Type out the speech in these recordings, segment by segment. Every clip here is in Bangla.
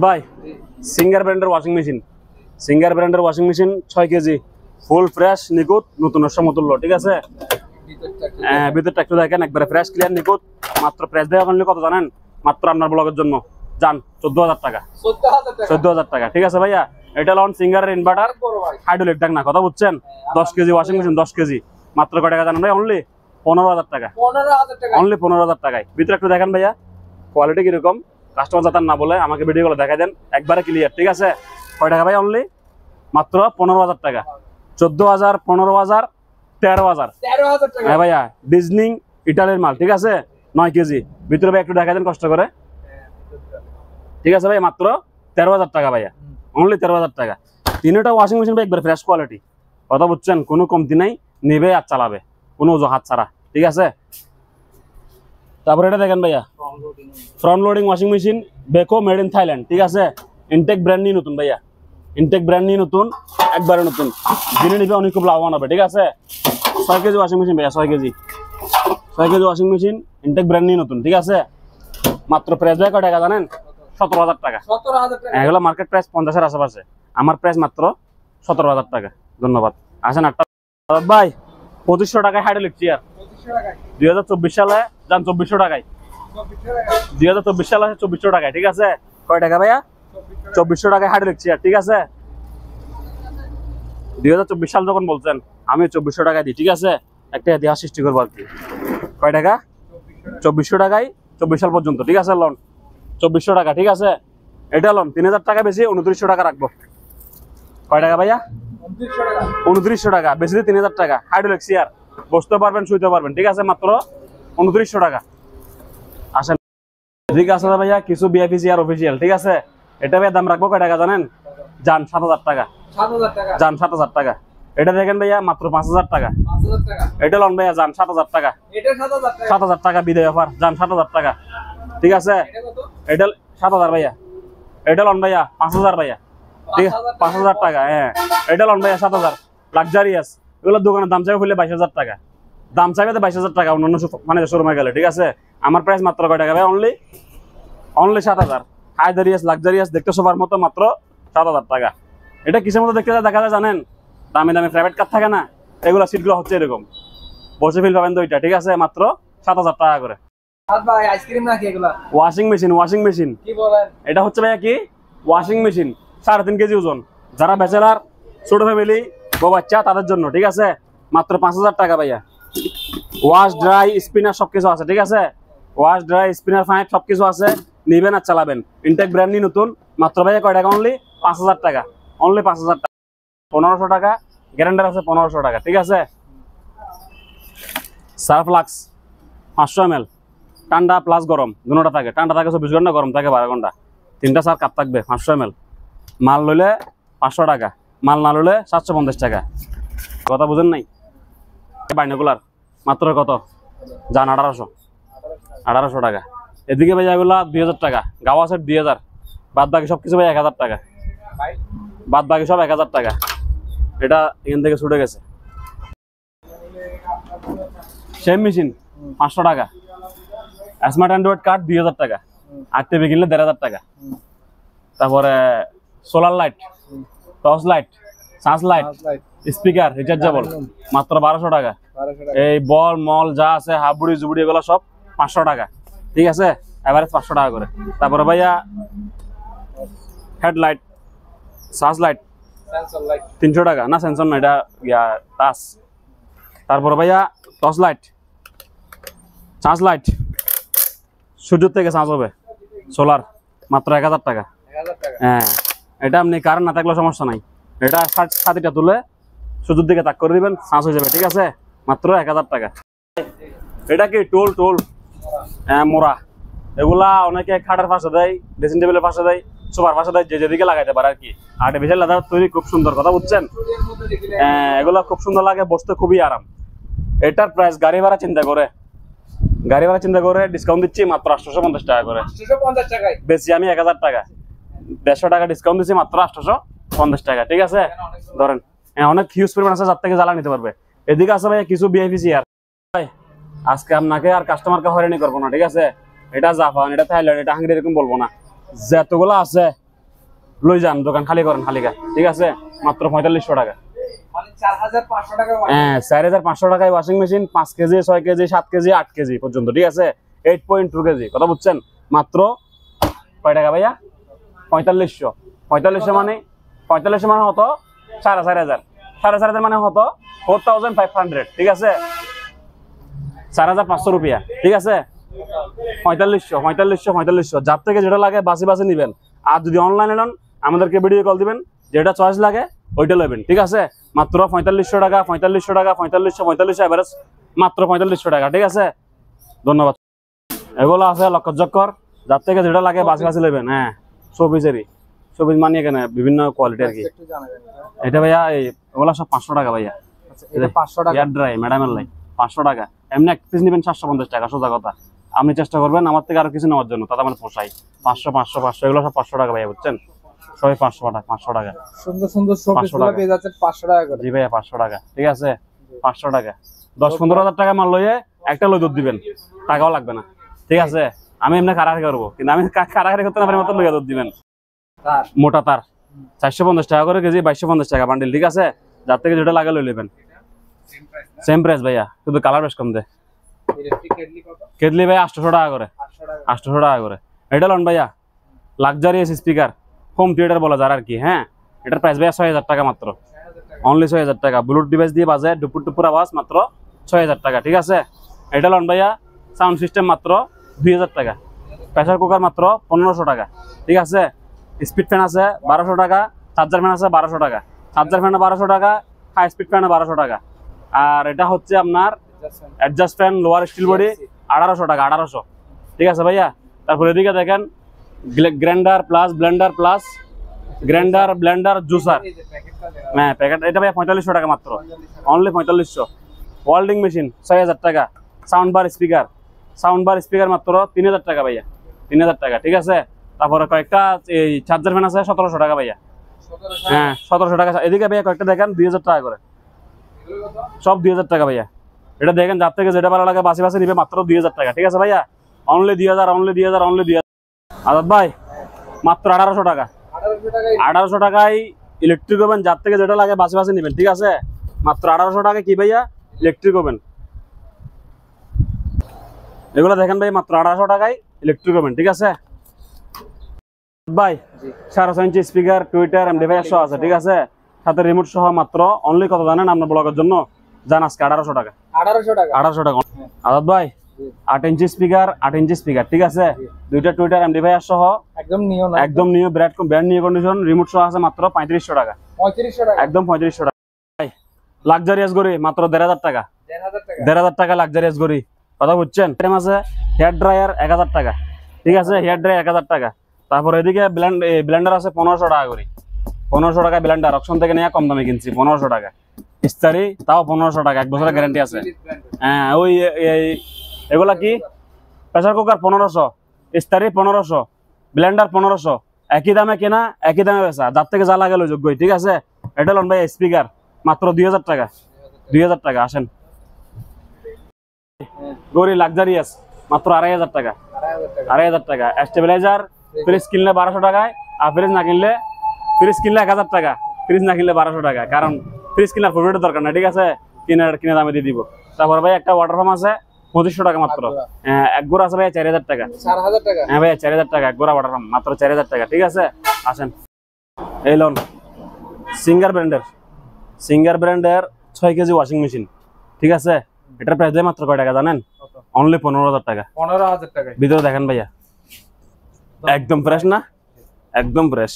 ভাই সিঙ্গার ব্র্যান্ডের washing machine 6 KG full fresh নিখুঁত নতুনের সমতুল্য ঠিক আছে। ভিতরটা একটু দেখেন একবারে ফ্রেশ ক্লিয়ার নিখুঁত। মাত্র প্রাইস দেওয়া করলে কত জানেন? মাত্র আপনার ব্লগের জন্য যান 14,000 টাকা। 14,000 টাকা ঠিক আছে ভাইয়া। এটা লন সিঙ্গারের ইনভার্টার হাইড্রোলিক ডাক না, কথা বুঝছেন? 10 কেজি ওয়াশিং মেশিন 10 কেজি মাত্র কয় টাকা জানেন ভাই? অনলি 15,000 টাকা। অনলি 15,000 টাকায়। ভিতরে একটু দেখেন ভাইয়া কোয়ালিটি কিরকম, কাস্টমার যাতে না বলে আমাকে ভিডিও গুলো দেখা দেন একবারে ক্লিয়ার ঠিক আছে। কয় টাকা ভাই? অনলি মাত্র 15,000 টাকা। 14,000, 15,000, 13,000। হ্যাঁ ভাইয়া ডিজনিং ইটালির মাল ঠিক আছে 9 কেজি। ভিতরে ভাই একটু দেখা দেন কষ্ট করে ঠিক আছে ভাই। মাত্র 13,000 টাকা ভাইয়া। অনলি 13,000 টাকা। তিনটা ওয়াশিং মেশিন ভাই একবারে ফ্রেশ কোয়ালিটি, কথা বুঝছেন? কোনো কমতি নাই, নেবে আর চালাবে কোনো অজুহাত ছাড়া ঠিক আছে। তারপরে এটা দেখেন ভাইয়া front loading washing machine Beko made in Thailand ঠিক আছে। ইনটেক ব্র্যান্ড নিয়ে নতুন ভাইয়া, ইনটেক ব্র্যান্ড নিয়ে নতুন, একবারে নতুন। যিনি নিবে অনেক খুব লাভবান হবে ঠিক আছে। 6 কেজি ওয়াশিং মেশিন ভাইয়া, 6 KG washing machine Intech brand নিয়ে নতুন ঠিক আছে। মাত্র প্রাইস ভাই কয় টাকা জানেন? 17,000 টাকা। এগুলো মার্কেট প্রাইস 50-এর আশেপাশে, আমার প্রাইস মাত্র 17,000 টাকা। ধন্যবাদ। আসেন আটটা ভাই 2500 টাকায় হাইড্রোলিক চেয়ার 2024 সালে যান 2400 টাকায়। 2024 সালে 2400 টাকায় ঠিক আছে। কয় টাকা ভাইয়া? 2400 টাকায় হাইড্রোলিক চেয়ার ঠিক আছে। 2024 সাল যখন বলছেন আমি 2400 টাকায় দিই ঠিক আছে। একটা ইতিহাস সৃষ্টি করবো আর কি। কয় টাকা? 2400 টাকায় 24 সাল পর্যন্ত ঠিক আছে। লোন 2400 টাকা ঠিক আছে। এটা লোন 3000 টাকা বেশি 2900 টাকা রাখবো। কয় টাকা ভাইয়া? 2900 টাকা বেশি 3000 টাকা। হাইড্রোলিক চেয়ার বসতে পারবেন শুইতে পারবেন ঠিক আছে। মাত্র 2900 টাকা। আসেন ঠিক আছে ভাইয়া কিছু ভিআইপি চেয়ার অফিসিয়াল ঠিক আছে। এটা ভাইয়া দাম রাখবো কয় টাকা জানেন? যান 7,000 টাকা। যান 7,000 টাকা। এটা দেখেন ভাইয়া মাত্র 5,000 টাকা। এটা লোন ভাইয়া যান 7,000 টাকা। 7,000 টাকা বিদায় অফার, যান 7,000 টাকা ঠিক আছে। এটা 7,000 ভাইয়া। এটা লোন ভাইয়া 5,000 ভাইয়া ঠিক আছে। 5,000 টাকা। হ্যাঁ এটা লোন ভাইয়া 7,000 লাক্সারিয়াস। এগুলো দোকানের দাম চাইবে খুললে 22,000 টাকা। দাম চাইবে তো 22,000 টাকা অন্যান্য মানে শোরুমে গেলে ঠিক আছে। আমার প্রাইস মাত্র কয় টাকা ভাই? অনলি 7,000। লাক্সারিয়াস দেখতে সবার মতো মাত্র 7,000 টাকা। এটা কিসের মতো দেখতে দেখা যায় জানেন? দামি দামি প্রাইভেট কার থাকে না, এগুলো সিটগুলো হচ্ছে এরকম বসে ফিল পাবেন দুইটা ঠিক আছে। মাত্র 7,000 টাকা করে। ওয়াশিং মেশিন কি বলেন? এটা হচ্ছে ভাইয়া কি ওয়াশিং মেশিন 3.5 কেজি ওজন। যারা ব্যাচেলার ছোট ফ্যামিলি বউ বাচ্চা তাদের জন্য ঠিক আছে। মাত্র 5,000 টাকা ভাইয়া। ওয়াশ ড্রাই স্পিনার সবকিছু আছে ঠিক আছে। ওয়াশ ড্রাই স্পিনার পাইপ সবকিছু আছে, নিবেন আর চালাবেন। ইনটেক ব্র্যান্ড নিয়ে নতুন। মাত্র ভাইয়া কয় টাকা? অনলি 5,000 টাকা। অনলি 5,000 টাকা। 1500 টাকা গ্যারান্টার আছে 1500 টাকা ঠিক আছে। সার্ফ লাক্স 500 ml ঠান্ডা প্লাস গরম দুটোটা থাকে। ঠান্ডা থাকে 24 ঘন্টা, গরম থাকে 12 ঘন্টা। 3টা সার কাপ থাকবে 500 ml। মাল লইলে 500 টাকা, মাল না লইলে 750 টাকা। কথা বুঝেন নাই? বাইনোকুলার মাত্র কত যান? 1800 টাকা। এদিকে ভাই এগুলা 2000 টাকা। গাওয়া সেট 2000। বাদ বাকি সবকিছু ভাই 1000 টাকা। বাদ বাকি সব 1000 টাকা। এটা এখান থেকে ছুটে গেছে। সেম মেশিন 500 টাকা। স্মার্ট অ্যান্ড্রয়েড কার্ড 2000 টাকা। আর টিভি কিনলে 1,500 টাকা। তারপরে solar light, torch light, search light, speaker rechargeable মাত্র 1200 টাকা। এই বল মল যা আছে হাবুড়ি জুবুড়ি এগুলো সব 500 টাকা ঠিক আছে। এভারেজ 500 টাকা করে। তারপরে ভাইয়া হেডলাইট, সার্চ লাইট 300 টাকা। না সেন্সর না, এটা টাচ। তারপরে ভাইয়া টর্চ লাইট, চার্জ লাইট, সূর্য থেকে চার্জ হবে সোলার মাত্র 1000 টাকা। হ্যাঁ এটা আপনি কারেন্ট না থাকলেও সমস্যা নাই। এটা ছাতিটা তুলে সূর্যের দিকে তাক করে দিবেন, চার্জ হয়ে যাবে ঠিক আছে। মাত্র 1000 টাকা। এটা কি টোল মোড়া। এগুলা অনেকে খাটের পাশে দেয়, ড্রেসিং টেবিলের পাশে দেয়, সোফার পাশে দেয়, যে যেদিকে লাগাইতে পারে আর কি। আর্টিফিশিয়াল লেদার তৈরি খুব সুন্দর, কথা বুঝছেন? এগুলো খুব সুন্দর লাগে, বসতে খুবই আরাম। এটার প্রাইস গাড়ি ভাড়া চিন্তা করে ডিসকাউন্ট দিচ্ছি মাত্র 850 টাকা করে। বেশি আমি 1000 টাকা, 150 টাকা ডিসকাউন্ট দিচ্ছি মাত্র 850 টাকা ঠিক আছে। ধরেন অনেক হিউজ পরিমাণ আছে, যার থেকে জ্বালা নিতে পারবে। এদিকে আছে ভাই কিছু ভিআইপি চেয়ার। ভাই আজকে আপনাকে আর কাস্টমারকে হয়রানি করবো না ঠিক আছে। এটা জাপান, এটা থাইল্যান্ড, এটা হাঙ্গেরি এরকম বলবো না। যতগুলো আছে লই যান, দোকান খালি করেন খালিকা, ঠিক আছে? মাত্র 4500 টাকা। মানে 4500 টাকা। হ্যাঁ 4500 টাকায় washing machine 5 KG 6 KG 7 KG 8 KG পর্যন্ত, ঠিক আছে? 8.2 কেজি, কথা বুঝছেন? মাত্র কয় টাকা ভাইয়া? 4500। 4500 মানে 4500 মানে হতো 4500, 4500 মানে হতো 4500, ঠিক আছে? 4500 রুপিয়া, ঠিক আছে? 4500 যার থেকে যেটা লাগে বাসি বাসি নিবেন। আর যদি অনলাইনে নেন আমাদেরকে ভিডিও কল দিবেন, যেটা চয়েস লাগে ওইটা লবেন, ঠিক আছে? মাত্র 4500 টাকা, 4500 টাকা, 4500 এভারেজ মাত্র 4500 টাকা, ঠিক আছে? ধন্যবাদ। এগুলো আছে লক্কর, যার থেকে যেটা লাগে বাসি বাসি লবেন। হ্যাঁ শোপিসেরই, শোপিস মানে এখানে বিভিন্ন কোয়ালিটি আর কি। এটা ভাইয়া এগুলো সব 500 টাকা ভাইয়া। এটা 500 টাকা এয়ার ড্রাই ম্যাডামের লাই 500 টাকা। এমনি এক পিস নেবেন 750 টাকা, সোজা কথা। আপনি চেষ্টা করবেন আমার থেকে আরো কিছু নেওয়ার জন্য, তাতে আমার পোষাই। 500 এগুলো সব 500 টাকা ভাইয়া, বুঝছেন? সবাই 500 টাকা, 500 টাকা। সুন্দর সুন্দর শোপিসগুলো পেয়ে যাচ্ছেন 500 টাকা করে। জি ভাইয়া 500 টাকা, ঠিক আছে? 500 টাকা 10-15 হাজার টাকা মাল লইয়ে একটা লই দুধ দিবেন, টাকাও লাগবে না, ঠিক আছে? আমি এমনি কারাকারি করবো, কিন্তু আমি কারাকারি করতে না পারি, মাত্র লইয়া দুধ দিবেন। মোটা তার 450 টাকা করে কেজি, 2250 টাকা বান্ডিল, ঠিক আছে? যার থেকে যেটা লাগে লই নেবেন। সেম প্রাইস ভাইয়া, শুধু কালার বেশ কম দেয়। কেটলি ভাই 800 টাকা করে, 800 টাকা করে। এটা লন ভাইয়া লাক্সারিয়াস স্পিকার, হোম থিয়েটার বলা যায় আর কি। হ্যাঁ এটার প্রাইস ভাইয়া 6000 টাকা মাত্র, অনলি 6000 টাকা। ব্লুটুথ ডিভাইস দিয়ে বাজে ডুপুর টুপুর আওয়াজ, মাত্র 6000 টাকা, ঠিক আছে? এটা লন ভাইয়া সাউন্ড সিস্টেম মাত্র 2000 টাকা। প্রেসার কুকার মাত্র 1500 টাকা, ঠিক আছে? স্পিড ফ্যান আছে 1200 টাকা, চার্জার ফ্যান আছে 1200 টাকা, চার্জার ফ্যানে 1200 টাকা, হাই স্পিড ফ্যানে 1200 টাকা। আর এটা হচ্ছে আপনার adjust fan lower steel body 1800 টাকা, 1800, ঠিক আছে ভাইয়া? তারপর এদিকে দেখেন grinder plus Blender plus grinder Blender juicer. হ্যাঁ প্যাকেট, এটা ভাইয়া 4500 টাকা মাত্র, অনলি 4500। ওয়েল্ডিং মেশিন 6000 টাকা। সাউন্ড বার স্পিকার মাত্র 3000 টাকা ভাইয়া, 3000 টাকা, ঠিক আছে? তারপরে কয়েকটা এই চার্জার ফ্যান আছে 1700 টাকা ভাইয়া। হ্যাঁ 1700 টাকা। এদিকে ভাইয়া কয়েকটা দেখেন 2000 টাকা করে, সব 2000 টাকা ভাইয়া। এটা দেখেন যার থেকে যেটা ভালো লাগে বাসি বাসি নিবে, মাত্র 2000 টাকা, ঠিক আছে ভাইয়া? Only 2000, only 2000, only 2000। আজাদ ভাই মাত্র 1800 টাকা। 1800 টাকায় ইলেকট্রিক ওভেন, যার থেকে যেটা লাগে বাসি বাসি নিবেন, ঠিক আছে? মাত্র 1800 টাকা কি ভাইয়া ইলেকট্রিক ওভেন। এগুলো দেখেন ভাই মাত্র 1800 টাকায় ইলেকট্রিক ওভেন, ঠিক আছে ভাই? 6.5 ইঞ্চি স্পিকার, টুইটার, এমডিএফআই সহ আছে, ঠিক আছে? সাথে রিমোট সহ মাত্র অনলি কত জানেন আপনার ব্লগের জন্য? জান আজকে 1800 টাকা। 1800 টাকা। আজাদ ভাই 8 ইঞ্চি স্পিকার, ঠিক আছে? দুইটা টুইটার এমডিএফআই সহ একদম new brand new condition, remote সহ আছে মাত্র 3500 টাকা, 3500 টাকা, একদম 3500 টাকা। ভাই লাক্সারিয়াস গড়ি মাত্র 1500 টাকা, 1500 টাকা লাক্সারিয়াস গড়ি, কথা বুঝছেন? টাইম আছে হেয়ার ড্রায়ার 1000 টাকা, ঠিক আছে? হেয়ার ড্রায়ার 1000 টাকা। তারপর এদিকে ব্লেন্ডার আছে 1500 টাকা করে, 1500 টাকা ব্লেন্ডার, অপশন থেকে নিয়ে কম দামে কিনছি 1500 টাকা। ইস্তারি তাও 1500 টাকা, 1 বছরের গ্যারান্টি আছে। হ্যাঁ ওই এগুলা কি প্রেসার কুকার 1500, ইস্তারি 1500, ব্লেন্ডার 1500, একই দামে কেনা একই দামে বেচা, যার থেকে যা লাগে যোগ্যই, ঠিক আছে? এটা লন ভাই স্পিকার মাত্র 2000 টাকা, 2000 টাকা। আসেন গড়ি লাক্সারিয়াস মাত্র 2500 টাকা, 2500 টাকা। স্টেবিলাইজার ফ্রিজ কিনলে 1200 টাকায়, আর ফ্রিজ কিনলে 1000 টাকা, ফ্রিজ না কিনলে 1200 টাকা। কারণ ফ্রিজ কেনার প্রফিটের দরকার না, ঠিক আছে? কিনে দামে দিয়ে দিব। তারপর ভাই একটা ওয়াটার পাম্প আছে 2500 টাকা মাত্র। হ্যাঁ এক গোড়া আছে ভাই 4000 টাকা, 4000 টাকা। হ্যাঁ ভাই 4000 টাকা এক গোড়া ওয়াটার পাম্প, মাত্র 4000 টাকা, ঠিক আছে? আসেন এই লোন সিঙ্গার ব্র্যান্ডের 6 কেজি ওয়াশিং মেশিন, ঠিক আছে? এটার প্রাইস মাত্র কয় টাকা জানেন? অনলি 15000 টাকা। 15000 টাকা। ভিতরে দেখেন ভাইয়া একদম ফ্রেশ না, একদম ফ্রেশ।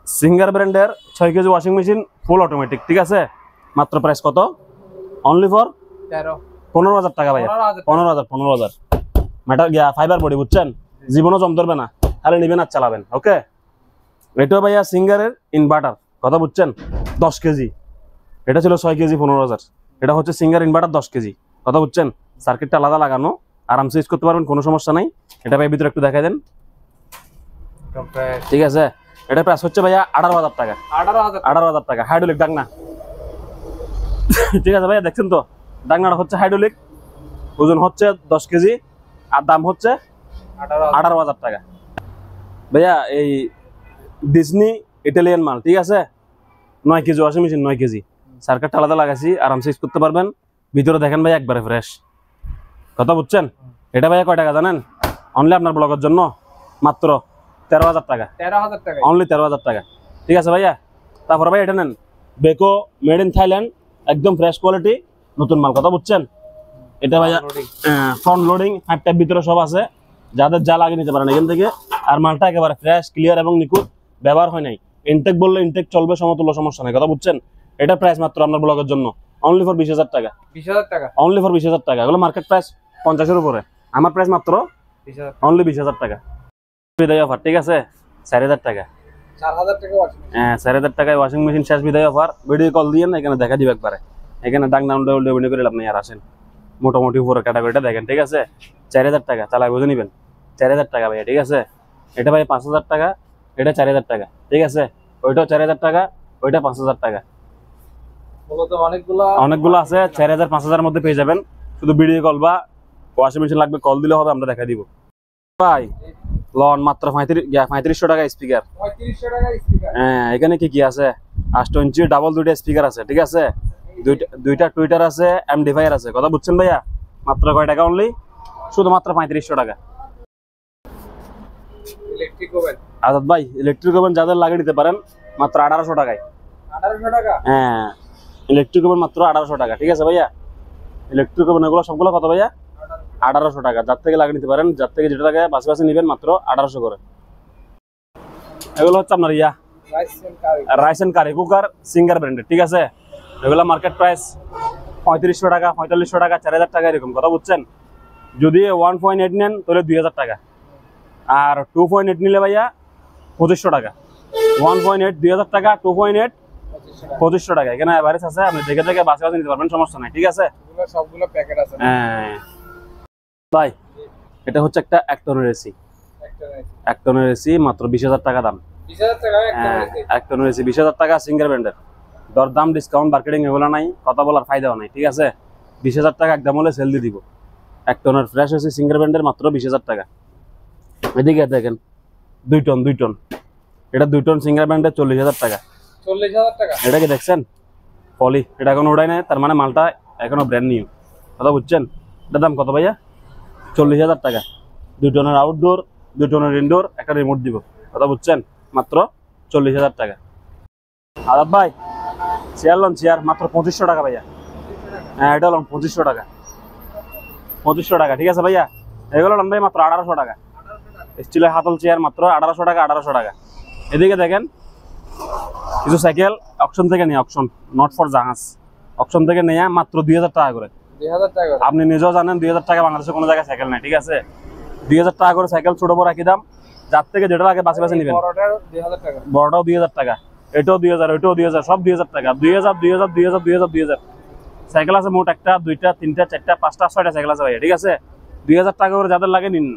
সিঙ্গার ব্র্যান্ডের 6 KG washing machine full automatic, ঠিক আছে? মাত্র প্রাইস কত? অনলি ফর 15000 টাকা ভাইয়া, 15000 ম্যাটার গিয়া ফাইবার বডি, বুঝছেন? জীবনও জম ধরবে না, খালি নিবেন আর চালাবেন, ওকে? এটাও ভাইয়া সিঙ্গারের ইনভার্টার, কথা বুঝছেন? 10 কেজি। এটা ছিল 6 কেজি 15000, এটা হচ্ছে সিঙ্গার ইনভার্টার 10 কেজি, কথা বুঝছেন? সার্কিটটা আলাদা লাগানো, আরামসে ইউজ করতে পারবেন, কোনো সমস্যা নাই। এটা ভাই ভিতরে একটু দেখাই দেন, ঠিক আছে? এটা প্রাইস হচ্ছে ভাইয়া 18000 টাকা, 18000 টাকা। হাইড্রোলিক ডাকনা, ঠিক আছে ভাইয়া? দেখছেন তো ডাকনাটা হচ্ছে হাইড্রোলিক, ওজন হচ্ছে 10 কেজি, আর দাম হচ্ছে 18000 টাকা। ভাইয়া এই ডিজনি ইটালিয়ান মাল, ঠিক আছে? 9 KG washing machine, 9 KG circuit আলাদা লাগাইছি, আরামসে ইউজ করতে পারবেন। ভিতরে দেখেন ভাই একবারে ফ্রেশ, কথা বুঝছেন? এটা ভাইয়া কয় টাকা জানেন? অনলি আপনার ব্লগের জন্য মাত্র 13,000 টাকা। 13,000 টাকা, অনলি 13,000 টাকা, ঠিক আছে ভাইয়া? তারপরে ভাই এটা নেন, বেকো মেড ইন থাইল্যান্ড, একদম ফ্রেশ কোয়ালিটি, নতুন মাল, কথা বুঝছেন? এটা ভাইয়া ফ্রন্ট লোডিং 5 টাইপ ভিতরে সব আছে, যাদের যা লাগে নিতে পারেন এখান থেকে। আর মালটা একেবারে ফ্রেশ, ক্লিয়ার এবং নিখুঁত, ব্যবহার হয় নাই। ইনটেক বললে ইনটেক চলবে, সমতুল্য, সমস্যা নাই, কথা বুঝছেন? এটা প্রাইস মাত্র আপনার ব্লগের জন্য অনলি ফর 20,000 টাকা। 20,000 টাকা, অনলি ফর 20,000 টাকা। এগুলো মার্কেট প্রাইস 50-এর উপরে, আমার প্রাইস মাত্র 20,000, অনলি 20,000 টাকা। বিদায় অফার, ঠিক আছে? 4,000 টাকা। 4,000 টাকা ওয়াশিং মেশিন। হ্যাঁ, 4,000 টাকায় ওয়াশিং মেশিন, শেষ বিদায় অফার। ভিডিও কল দিয়ে না, এখানে দেখা দিবে একবারে। এখানে ডাক নাম ডেলিভারি করে আপনি আর আসেন, মোটামুটি উপরে ক্যাটাগরিটা দেখেন, ঠিক আছে? 4,000 টাকা, চালাই বুঝে নিবেন। 4,000 টাকা ভাইয়া, ঠিক আছে? এটা ভাই 5,000 টাকা, এটা 4,000 টাকা, ঠিক আছে? ওইটাও 4,000 টাকা, ওইটা 5,000 টাকা। মূলত অনেকগুলো আছে, 4,000 5,000-এর মধ্যে পেয়ে যাবেন। শুধু ভিডিও কল বা ওয়াশিং মেশিন লাগবে, কল দিলে হবে, আমরা দেখা দিব ভাই। লন মাত্র 3500 টাকা স্পিকার। 3500 টাকা স্পিকার। হ্যাঁ, এখানে কি কি আছে? 8 ইঞ্চি ডাবল দুইটা স্পিকার আছে, ঠিক আছে? দুইটা টুইটার আছে, এমডিফায়ার আছে, কথা বুঝছেন ভাইয়া? মাত্র কয় টাকা? অনলি শুধুমাত্র 3500 টাকা। ইলেকট্রিক ওভেন আজাদ ভাই, ইলেকট্রিক ওভেন যাদের লাগিয়ে নিতে পারেন মাত্র 1800 টাকায়। 1800 টাকা? হ্যাঁ, ইলেকট্রিক ওভেন মাত্র 1800 টাকা, ঠিক আছে ভাইয়া? ইলেকট্রিক ওভেন এগুলো সবগুলো কত ভাইয়া? 1800 টাকা। যার থেকে লাগিয়ে নিতে পারেন, যার থেকে যেটা টাকা বাসে বাসে নেবেন, মাত্র 1800 করে। এগুলো হচ্ছে আপনার rice and curry cooker, Singer ব্র্যান্ডের, ঠিক আছে? এগুলো মার্কেট প্রাইস 3500 টাকা, 4500 টাকা, 4,000 টাকা, এরকম, কথা বুঝছেন? যদি 1.8 নেন তাহলে 2,000 টাকা, আর 2.8 নিলে ভাইয়া 2500 টাকা। 1.8 2,000 টাকা, 2.8 2500 টাকা। এখানে এভারেজ আছে, আপনি দেখে দেখে বাসে বাসে নিতে পারবেন, সমস্যা নাই, ঠিক আছে? সবগুলো প্যাকেট আছে। হ্যাঁ ভাই, এটা হচ্ছে একটা একটনের এসি, একটনের এসি, মাত্র 20,000 টাকা দাম। 20,000 টাকা একটনের এসি 20,000 টাকা, সিঙ্গার ব্র্যান্ডের। দরদাম, ডিসকাউন্ট, মার্কেটিং এগুলো নাই, কথা বলার ফায়দাও নাই, ঠিক আছে? 20,000 টাকা একদম হলে সেল দিয়ে দিব। একটনের ফ্রেশ এসি, সিঙ্গার ব্র্যান্ডের, মাত্র 20,000 টাকা। এদিকে দেখেন 2 টন, 2 টন, এটা 2 টন সিঙ্গার ব্র্যান্ডের, 40,000 টাকা। 40,000 টাকা? এটা কি দেখছেন? পলি, এটা এখনো ওড়াই নাই, তার মানে মালটা এখনো ব্র্যান্ড নিউ, কথা বুঝছেন? এটার দাম কত ভাইয়া? 40,000 টাকা। 2 টনের আউটডোর, 2 টনের ইনডোর, একটা রিমোট দিব, কথা বুঝছেন? মাত্র 40,000 টাকা। আদাব ভাই, চেয়ার লন, চেয়ার মাত্র 2500 টাকা ভাইয়া। হ্যাঁ, এটা লন 2500 টাকা, 2500 টাকা, ঠিক আছে ভাইয়া? এগুলো লন ভাই মাত্র 1800 টাকা। স্টিলের হাতল চেয়ার মাত্র 1800 টাকা, 1800 টাকা। এদিকে দেখেন কিছু সাইকেল অকশন থেকে নিয়ে, অকশন নট ফর জাহাজ, অকশন থেকে নিয়ে মাত্র 2,000 টাকা করে। 2,000 টাকা? আপনি নিজেও জানেন 2,000 টাকা বাংলাদেশে কোনো জায়গায় সাইকেল নাই, ঠিক আছে? 2,000 টাকা করে সাইকেল, ছোট বড় একই দাম, যার থেকে যেটা লাগে বাসে বাসে নেবেন। বড়টাও 2,000 টাকা? বড়টাও 2,000 টাকা, এটাও 2,000, এটাও 2,000, সব 2,000 টাকা। 2,000 2,000 2,000 2,000 2,000 সাইকেল আছে মোট 1টা 2টা 3টা 4টা 5টা 6টা সাইকেল আছে ভাইয়া, ঠিক আছে? 2,000 টাকা করে যাদের লাগে নিন।